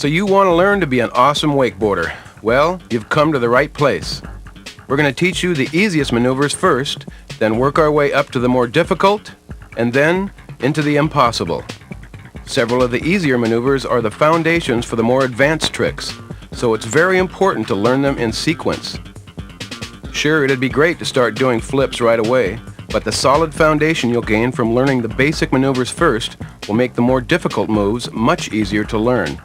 So you want to learn to be an awesome wakeboarder? Well, you've come to the right place. We're going to teach you the easiest maneuvers first, then work our way up to the more difficult, and then into the impossible. Several of the easier maneuvers are the foundations for the more advanced tricks, so it's very important to learn them in sequence. Sure, it'd be great to start doing flips right away, but the solid foundation you'll gain from learning the basic maneuvers first will make the more difficult moves much easier to learn.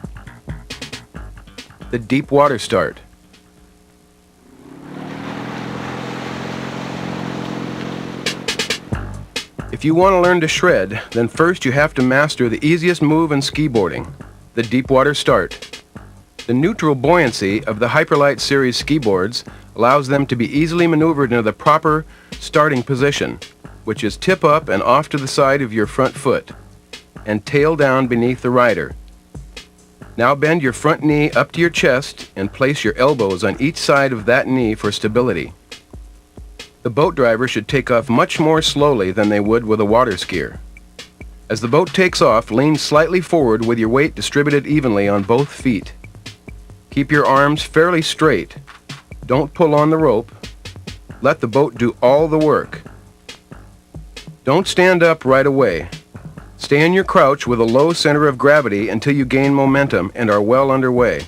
The deep water start. If you want to learn to shred, then first you have to master the easiest move in skiboarding, the deep water start. The neutral buoyancy of the Hyperlite series ski boards allows them to be easily maneuvered into the proper starting position, which is tip up and off to the side of your front foot, and tail down beneath the rider. Now bend your front knee up to your chest and place your elbows on each side of that knee for stability. The boat driver should take off much more slowly than they would with a water skier. As the boat takes off, lean slightly forward with your weight distributed evenly on both feet. Keep your arms fairly straight. Don't pull on the rope. Let the boat do all the work. Don't stand up right away. Stay in your crouch with a low center of gravity until you gain momentum and are well underway.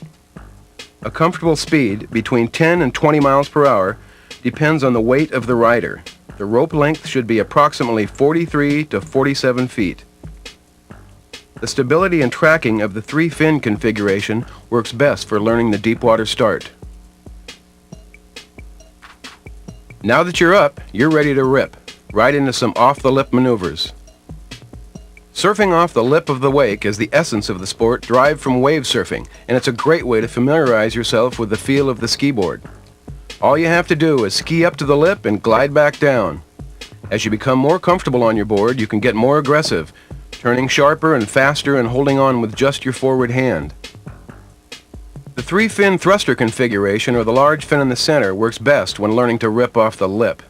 A comfortable speed, between 10 and 20 miles per hour, depends on the weight of the rider. The rope length should be approximately 43 to 47 feet. The stability and tracking of the 3-fin configuration works best for learning the deep water start. Now that you're up, you're ready to rip, right into some off-the-lip maneuvers. Surfing off the lip of the wake is the essence of the sport derived from wave surfing, and it's a great way to familiarize yourself with the feel of the skiboard. All you have to do is ski up to the lip and glide back down. As you become more comfortable on your board, you can get more aggressive, turning sharper and faster and holding on with just your forward hand. The 3-fin thruster configuration, or the large fin in the center, works best when learning to rip off the lip.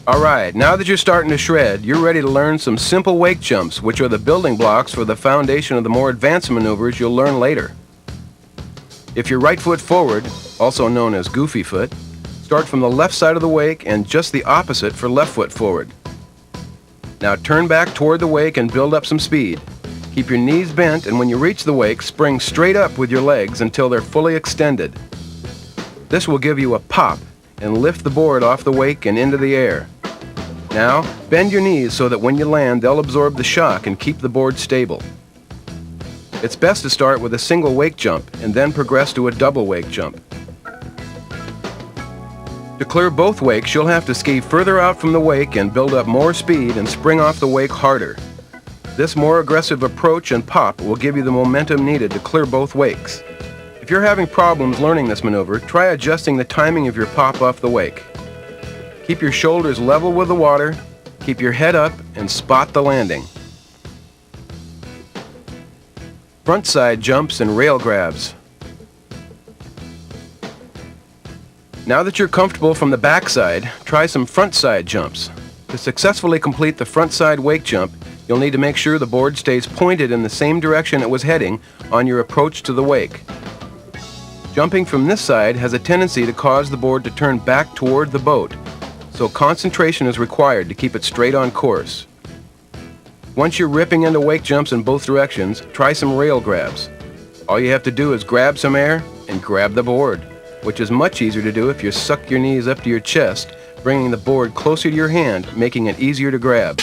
Alright, now that you're starting to shred, you're ready to learn some simple wake jumps, which are the building blocks for the foundation of the more advanced maneuvers you'll learn later. If you're right foot forward, also known as goofy foot, start from the left side of the wake and just the opposite for left foot forward. Now turn back toward the wake and build up some speed. Keep your knees bent, and when you reach the wake, spring straight up with your legs until they're fully extended. This will give you a pop and lift the board off the wake and into the air. Now, bend your knees so that when you land, they'll absorb the shock and keep the board stable. It's best to start with a single wake jump and then progress to a double wake jump. To clear both wakes, you'll have to ski further out from the wake and build up more speed and spring off the wake harder. This more aggressive approach and pop will give you the momentum needed to clear both wakes. If you're having problems learning this maneuver, try adjusting the timing of your pop off the wake. Keep your shoulders level with the water, keep your head up, and spot the landing. front side jumps and rail grabs. Now that you're comfortable from the back side, try some front side jumps. To successfully complete the front side wake jump, you'll need to make sure the board stays pointed in the same direction it was heading on your approach to the wake. Jumping from this side has a tendency to cause the board to turn back toward the boat, so concentration is required to keep it straight on course. Once you're ripping into wake jumps in both directions, try some rail grabs. All you have to do is grab some air and grab the board, which is much easier to do if you suck your knees up to your chest, bringing the board closer to your hand, making it easier to grab.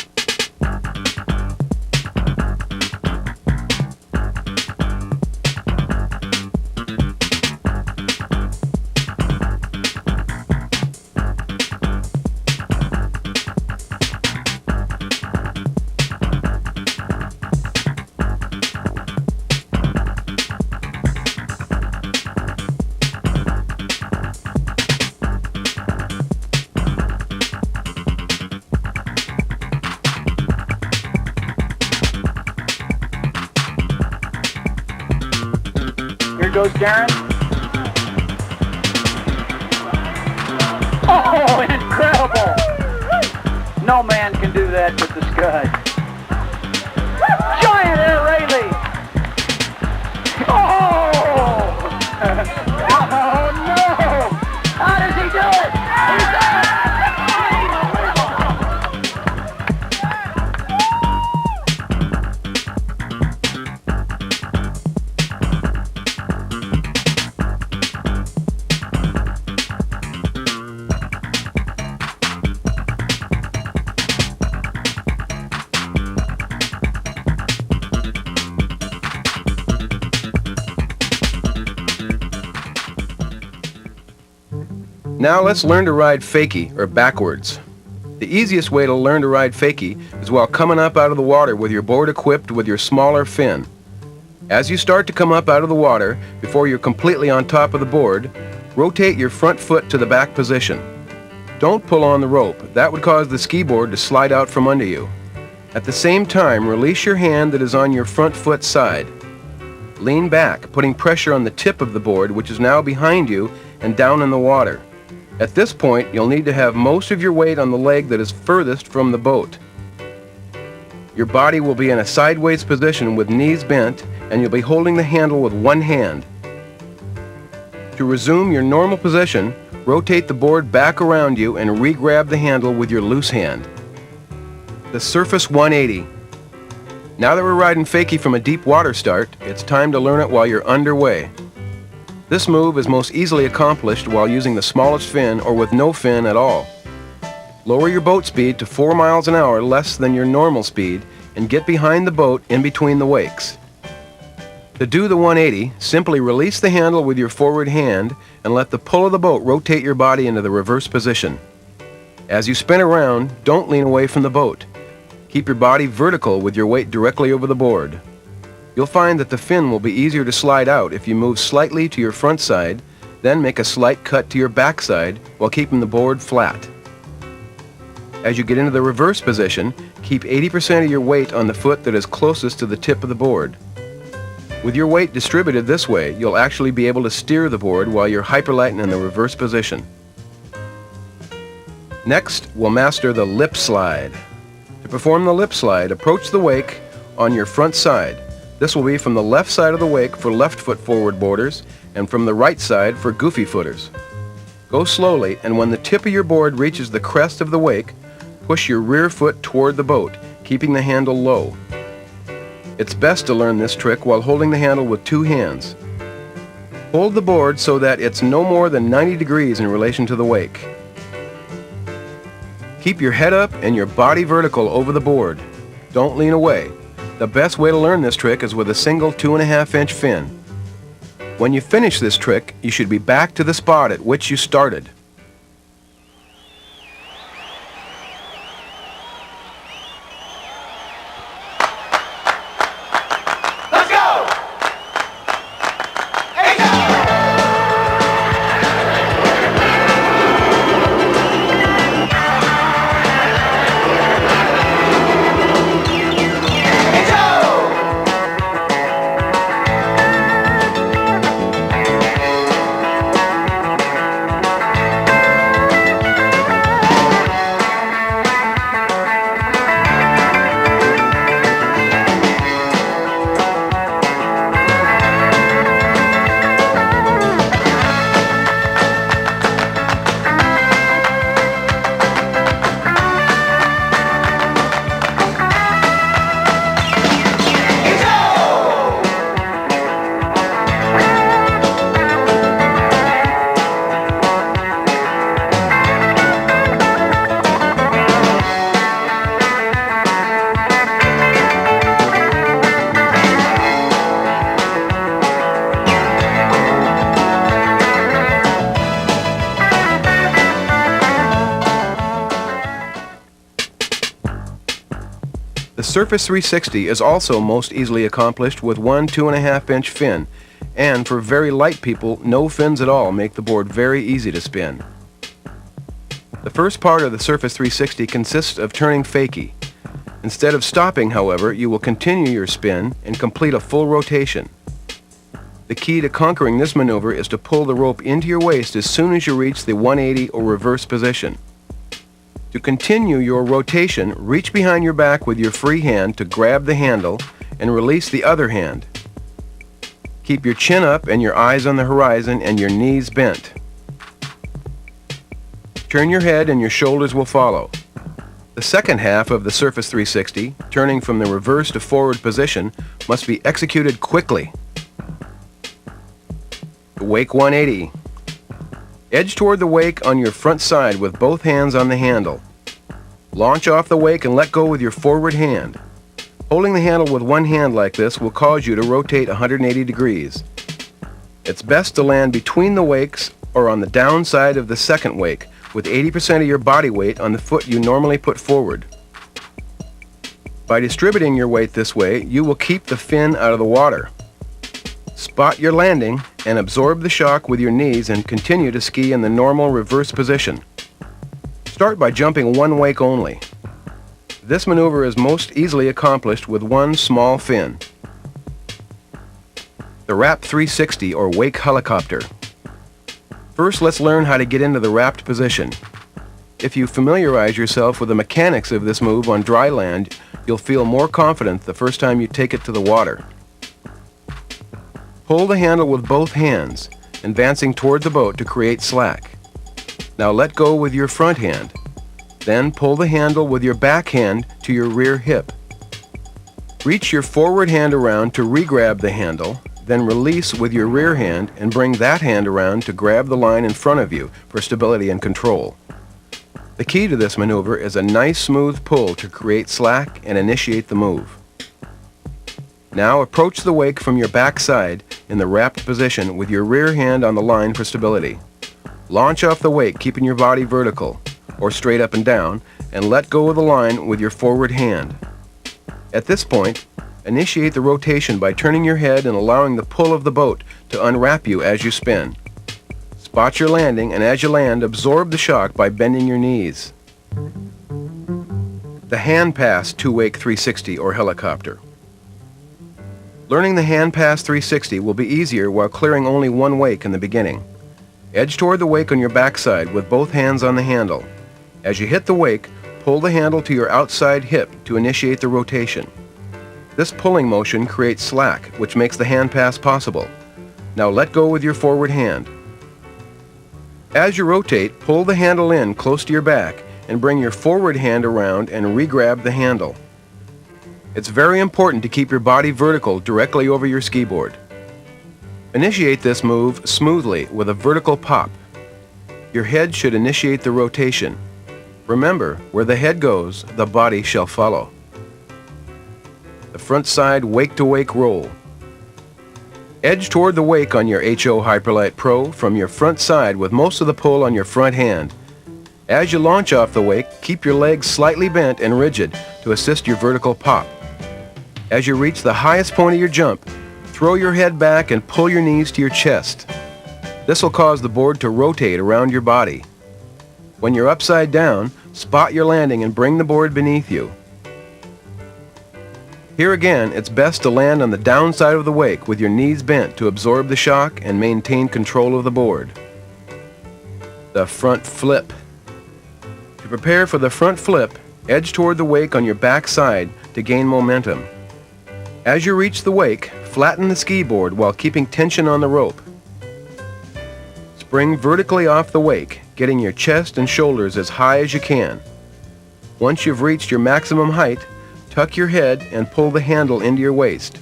Here goes Darren. Oh, incredible! No man can do that with the Scud. Giant air Rayleigh! Oh! Oh no! How does he do it? Now let's learn to ride fakie, or backwards. The easiest way to learn to ride fakie is while coming up out of the water with your board equipped with your smaller fin. As you start to come up out of the water, before you're completely on top of the board, rotate your front foot to the back position. Don't pull on the rope. That would cause the ski board to slide out from under you. At the same time, release your hand that is on your front foot side. Lean back, putting pressure on the tip of the board, which is now behind you and down in the water. At this point, you'll need to have most of your weight on the leg that is furthest from the boat. Your body will be in a sideways position with knees bent, and you'll be holding the handle with one hand. To resume your normal position, rotate the board back around you and re-grab the handle with your loose hand. The Surface 180. Now that we're riding fakie from a deep water start, it's time to learn it while you're underway. This move is most easily accomplished while using the smallest fin or with no fin at all. Lower your boat speed to 4 miles an hour less than your normal speed and get behind the boat in between the wakes. To do the 180, simply release the handle with your forward hand and let the pull of the boat rotate your body into the reverse position. As you spin around, don't lean away from the boat. Keep your body vertical with your weight directly over the board. You'll find that the fin will be easier to slide out if you move slightly to your front side, then make a slight cut to your back side while keeping the board flat. As you get into the reverse position, keep 80% of your weight on the foot that is closest to the tip of the board. With your weight distributed this way, you'll actually be able to steer the board while you're hyperlighting in the reverse position. Next, we'll master the lip slide. To perform the lip slide, approach the wake on your front side. This will be from the left side of the wake for left foot forward boarders and from the right side for goofy footers. Go slowly, and when the tip of your board reaches the crest of the wake, push your rear foot toward the boat, keeping the handle low. It's best to learn this trick while holding the handle with two hands. Hold the board so that it's no more than 90 degrees in relation to the wake. Keep your head up and your body vertical over the board. Don't lean away. The best way to learn this trick is with a single 2.5-inch fin. When you finish this trick, you should be back to the spot at which you started. The Surface 360 is also most easily accomplished with one 2.5-inch fin, and for very light people, no fins at all make the board very easy to spin. The first part of the Surface 360 consists of turning Fakie. Instead of stopping, however, you will continue your spin and complete a full rotation. The key to conquering this maneuver is to pull the rope into your waist as soon as you reach the 180 or reverse position. To continue your rotation, reach behind your back with your free hand to grab the handle and release the other hand. Keep your chin up and your eyes on the horizon and your knees bent. Turn your head and your shoulders will follow. The second half of the Surface 360, turning from the reverse to forward position, must be executed quickly. The Wake 180. Edge toward the wake on your front side with both hands on the handle. Launch off the wake and let go with your forward hand. Holding the handle with one hand like this will cause you to rotate 180 degrees. It's best to land between the wakes or on the downside of the second wake, with 80% of your body weight on the foot you normally put forward. By distributing your weight this way, you will keep the fin out of the water. Spot your landing and absorb the shock with your knees and continue to ski in the normal reverse position. Start by jumping one wake only. This maneuver is most easily accomplished with one small fin. The Wrap 360 or Wake Helicopter. First, let's learn how to get into the wrapped position. If you familiarize yourself with the mechanics of this move on dry land, you'll feel more confident the first time you take it to the water. Pull the handle with both hands, advancing toward the boat to create slack. Now let go with your front hand. Then pull the handle with your back hand to your rear hip. Reach your forward hand around to re-grab the handle, then release with your rear hand and bring that hand around to grab the line in front of you for stability and control. The key to this maneuver is a nice smooth pull to create slack and initiate the move. Now approach the wake from your back side in the wrapped position with your rear hand on the line for stability. Launch off the wake, keeping your body vertical, or straight up and down, and let go of the line with your forward hand. At this point, initiate the rotation by turning your head and allowing the pull of the boat to unwrap you as you spin. Spot your landing, and as you land, absorb the shock by bending your knees. The Handpass 2-Wake 360 or Helicopter. Learning the Handpass 360 will be easier while clearing only one wake in the beginning. Edge toward the wake on your backside with both hands on the handle. As you hit the wake, pull the handle to your outside hip to initiate the rotation. This pulling motion creates slack, which makes the Handpass possible. Now let go with your forward hand. As you rotate, pull the handle in close to your back and bring your forward hand around and re-grab the handle. It's very important to keep your body vertical directly over your ski board. Initiate this move smoothly with a vertical pop. Your head should initiate the rotation. Remember, where the head goes, the body shall follow. The front side wake-to-wake roll. Edge toward the wake on your HO Hyperlite Pro from your front side with most of the pull on your front hand. As you launch off the wake, keep your legs slightly bent and rigid to assist your vertical pop. As you reach the highest point of your jump, throw your head back and pull your knees to your chest. This will cause the board to rotate around your body. When you're upside down, spot your landing and bring the board beneath you. Here again, it's best to land on the downside of the wake with your knees bent to absorb the shock and maintain control of the board. The front flip. To prepare for the front flip, edge toward the wake on your back side to gain momentum. As you reach the wake, flatten the ski board while keeping tension on the rope. Spring vertically off the wake, getting your chest and shoulders as high as you can. Once you've reached your maximum height, tuck your head and pull the handle into your waist.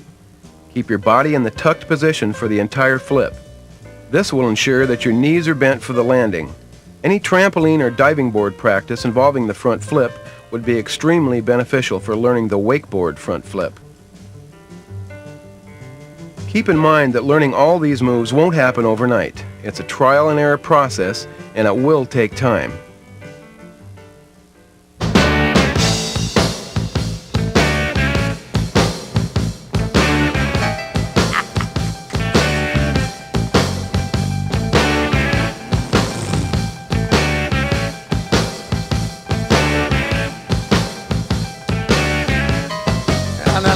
Keep your body in the tucked position for the entire flip. This will ensure that your knees are bent for the landing. Any trampoline or diving board practice involving the front flip would be extremely beneficial for learning the wakeboard front flip. Keep in mind that learning all these moves won't happen overnight. It's a trial and error process, and it will take time.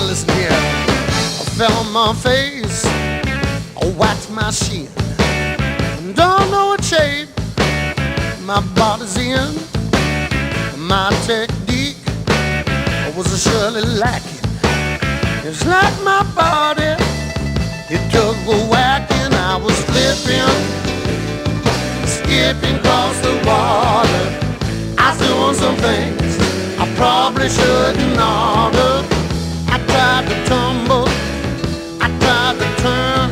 listen here. I fell on my face, I whacked my shin. Don't know what shape my body's in. My technique was surely lacking. It's like my body, it took a whacking. I was flipping, skipping across the water. I was doing some things I probably shouldn't order. I tried to tumble, I tried to turn,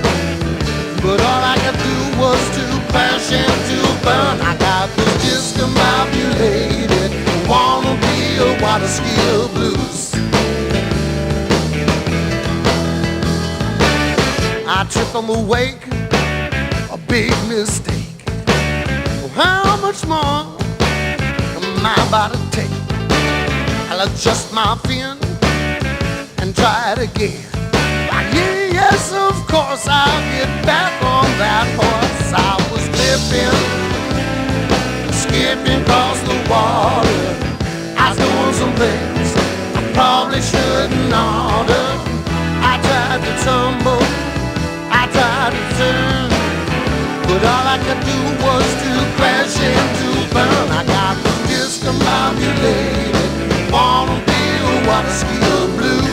but all I could do was to crash and to burn. I got this discombobulated, wanna be a water skier blues. I tripped on the wake, a big mistake. How much more am I about to take? I'll adjust my fin and try it again. Yes, of course, I'll get back on that horse. I was flipping, skipping across the water. I was doing some things I probably shouldn't order. I tried to tumble, I tried to turn, but all I could do was to crash and to burn. I got the discombobulated, wanna be a water skier blues.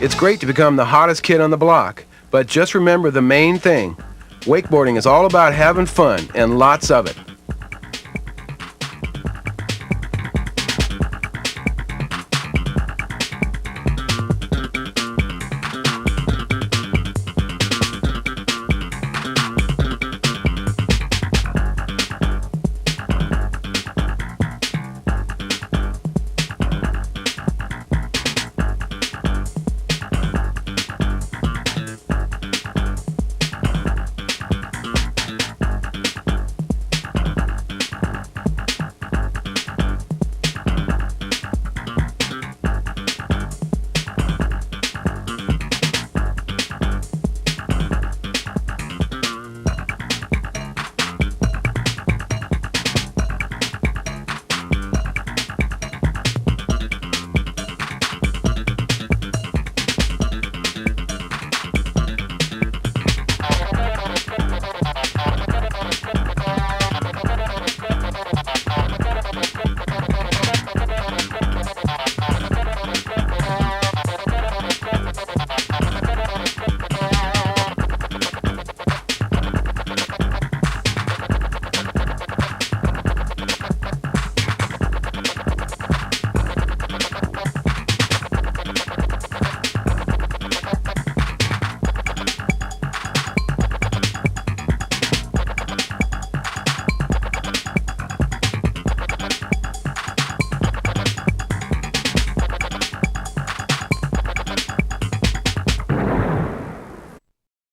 It's great to become the hottest kid on the block, but just remember the main thing. Wakeboarding is all about having fun, and lots of it.